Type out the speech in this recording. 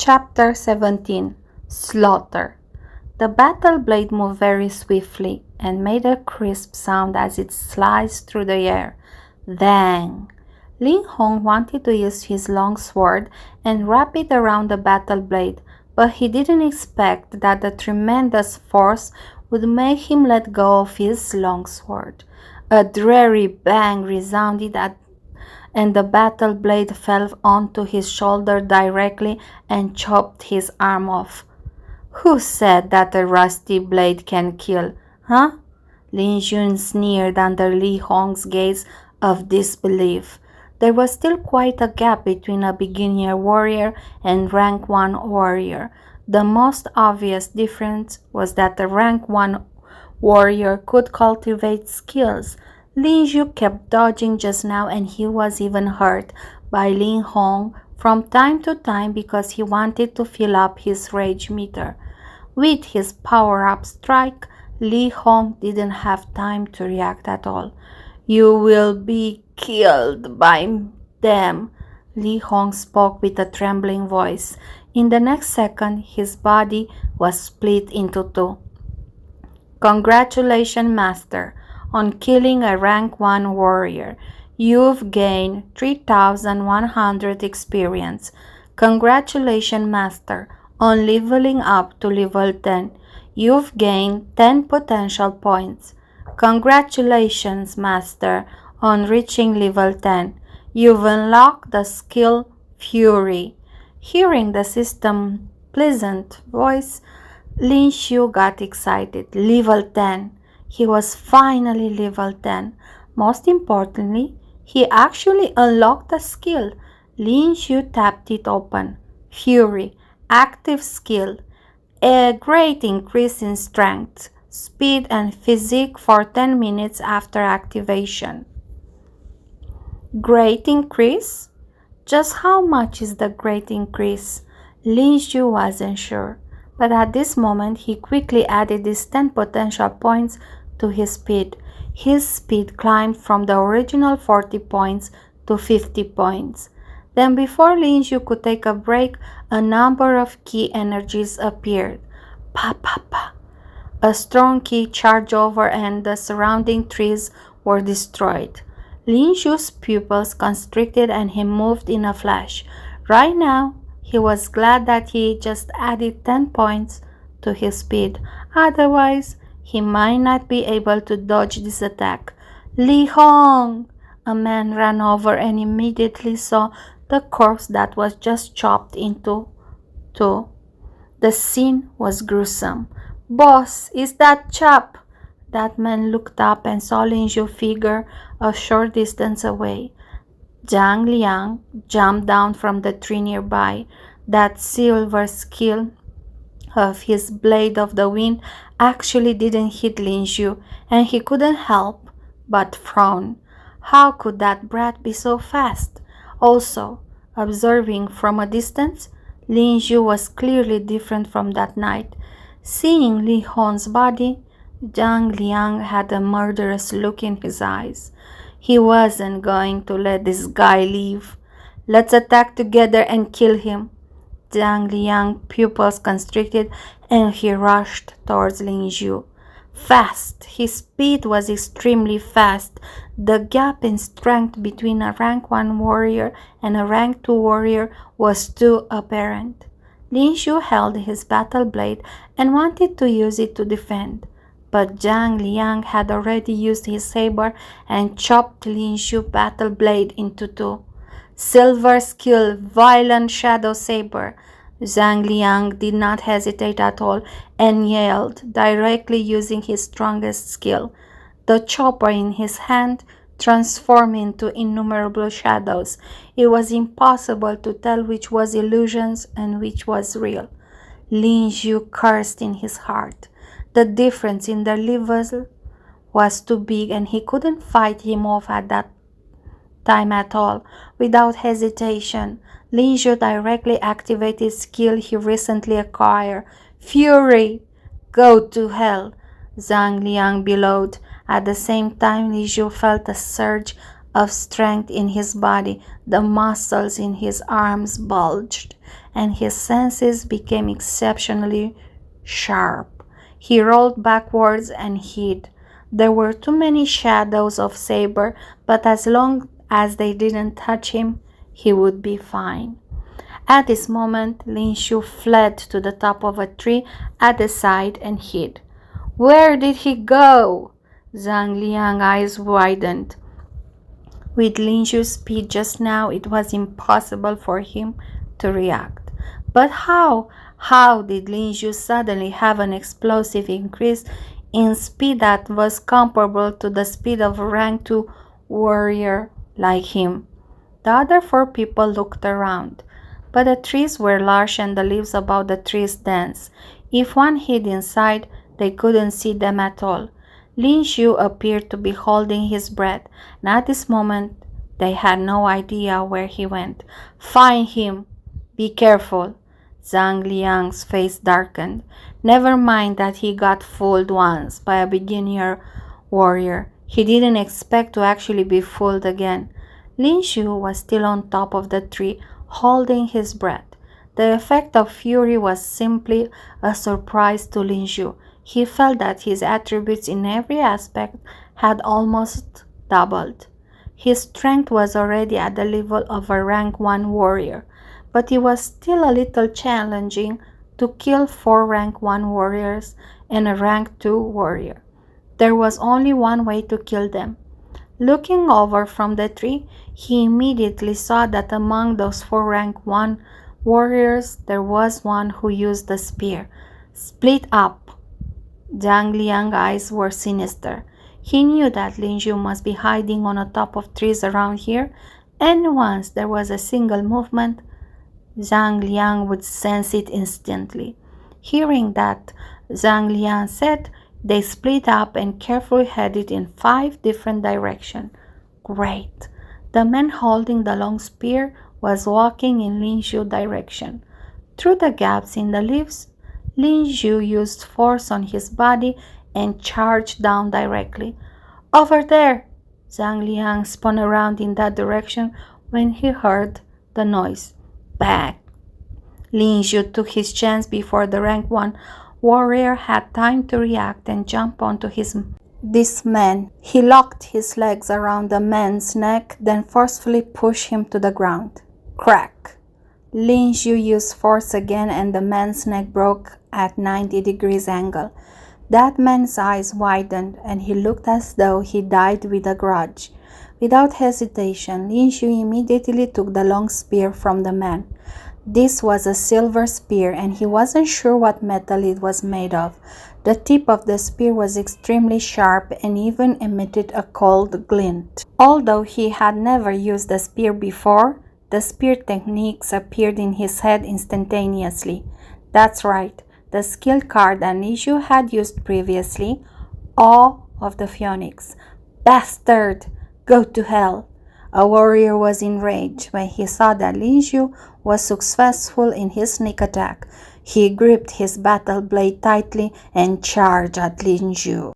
Chapter 17 Slaughter. The battle blade moved very swiftly and made a crisp sound as it sliced through the air. Dang! Lin Hong wanted to use his long sword and wrap it around the battle blade, but he didn't expect that the tremendous force would make him let go of his long sword. A dreary bang resounded and the battle blade fell onto his shoulder directly and chopped his arm off. Who said that a rusty blade can kill, huh? Lin Xiu sneered under Li Hong's gaze of disbelief. There was still quite a gap between a beginner warrior and rank 1 warrior. The most obvious difference was that the rank 1 warrior could cultivate skills. Lin Xiu kept dodging just now, and he was even hurt by Lin Hong from time to time because he wanted to fill up his rage meter. With his power-up strike, Li Hong didn't have time to react at all. "You will be killed by them," Li Hong spoke with a trembling voice. In the next second, his body was split into two. "Congratulations, Master, on killing a rank 1 warrior. You've gained 3,100 experience. Congratulations, Master, on leveling up to level 10. You've gained 10 potential points. Congratulations, Master, on reaching level 10. You've unlocked the skill Fury." Hearing the system's pleasant voice, Lin Xiu got excited. Level 10. He was finally level 10. Most importantly, he actually unlocked the skill. Lin Xiu tapped it open. Fury. Active skill. A great increase in strength, speed, and physique for 10 minutes after activation. Great increase? Just how much is the great increase? Lin Xiu wasn't sure, but at this moment he quickly added these 10 potential points to his speed. His speed climbed from the original 40 points to 50 points. Then before Lin Xiu could take a break, a number of key energies appeared. Pa pa pa. A strong key charged over and the surrounding trees were destroyed. Lin Xiu's pupils constricted and he moved in a flash. Right now, he was glad that he just added 10 points to his speed. Otherwise, he might not be able to dodge this attack. "Li Hong!" A man ran over and immediately saw the corpse that was just chopped into two. The scene was gruesome. "Boss, is that chap?" That man looked up and saw Lin Xiu's figure a short distance away. Zhang Liang jumped down from the tree nearby. That silver skill of his blade of the wind actually didn't hit Lin Xiu, and he couldn't help but frown. How could that brat be so fast? Also, observing from a distance, Lin Xiu was clearly different from that night. Seeing Li Hong's body, Zhang Liang had a murderous look in his eyes. He wasn't going to let this guy live. "Let's attack together and kill him." Zhang Liang's pupils constricted and he rushed towards Lin Xiu. Fast. His speed was extremely fast. The gap in strength between a rank 1 warrior and a rank 2 warrior was too apparent. Lin Xiu held his battle blade and wanted to use it to defend, but Zhang Liang had already used his saber and chopped Lin Xiu's battle blade into two. "Silver skill, violent shadow saber." Zhang Liang did not hesitate at all and yelled, directly using his strongest skill. The chopper in his hand transformed into innumerable shadows. It was impossible to tell which was illusions and which was real. Lin Xiu cursed in his heart. The difference in their levels was too big and he couldn't fight him off at that time at all. Without hesitation, Lin Xiu directly activated skill he recently acquired. "Fury! Go to hell!" Zhang Liang bellowed. At the same time, Lin Xiu felt a surge of strength in his body. The muscles in his arms bulged, and his senses became exceptionally sharp. He rolled backwards and hid. There were too many shadows of Saber, but as long as they didn't touch him, he would be fine. At this moment, Lin Xiu fled to the top of a tree at the side and hid. Where did he go? Zhang Liang's eyes widened. With Lin Xiu's speed just now, it was impossible for him to react. But how? How did Lin Xiu suddenly have an explosive increase in speed that was comparable to the speed of a rank 2 warrior like him? The other 4 people looked around, but the trees were large and the leaves above the trees dense. If one hid inside, they couldn't see them at all. Lin Xiu appeared to be holding his breath, and at this moment they had no idea where he went. Find him! Be careful! Zhang Liang's face darkened. Never mind that he got fooled once by a beginner warrior. He didn't expect to actually be fooled again. Lin Xiu was still on top of the tree, holding his breath. The effect of fury was simply a surprise to Lin Xiu. He felt that his attributes in every aspect had almost doubled. His strength was already at the level of a rank 1 warrior, but it was still a little challenging to kill 4 rank 1 warriors and a rank 2 warrior. There was only one way to kill them. Looking over from the tree, he immediately saw that among those 4 rank 1 warriors there was one who used the spear. Split up! Zhang Liang's eyes were sinister. He knew that Lin Xiu must be hiding on the top of trees around here, and once there was a single movement, Zhang Liang would sense it instantly. Hearing that, Zhang Liang said, they split up and carefully headed in 5 different directions. Great! The man holding the long spear was walking in Lin Xiu's direction. Through the gaps in the leaves, Lin Xiu used force on his body and charged down directly. Over there! Zhang Liang spun around in that direction when he heard the noise. Bang! Lin Xiu took his chance before the rank 1 warrior had time to react and jump onto this man. He locked his legs around the man's neck, then forcefully pushed him to the ground. Crack! Lin Xiu used force again and the man's neck broke at 90 degrees angle. That man's eyes widened and he looked as though he died with a grudge. Without hesitation, Lin Xiu immediately took the long spear from the man. This was a silver spear and he wasn't sure what metal it was made of. The tip of the spear was extremely sharp and even emitted a cold glint. Although he had never used a spear before, the spear techniques appeared in his head instantaneously. That's right, the skill card that Lin Xiu had used previously, Awe of the Phoenix. Bastard! Go to hell! A warrior was enraged when he saw that Lin Xiu was successful in his sneak attack. He gripped his battle blade tightly and charged at Lin Xiu.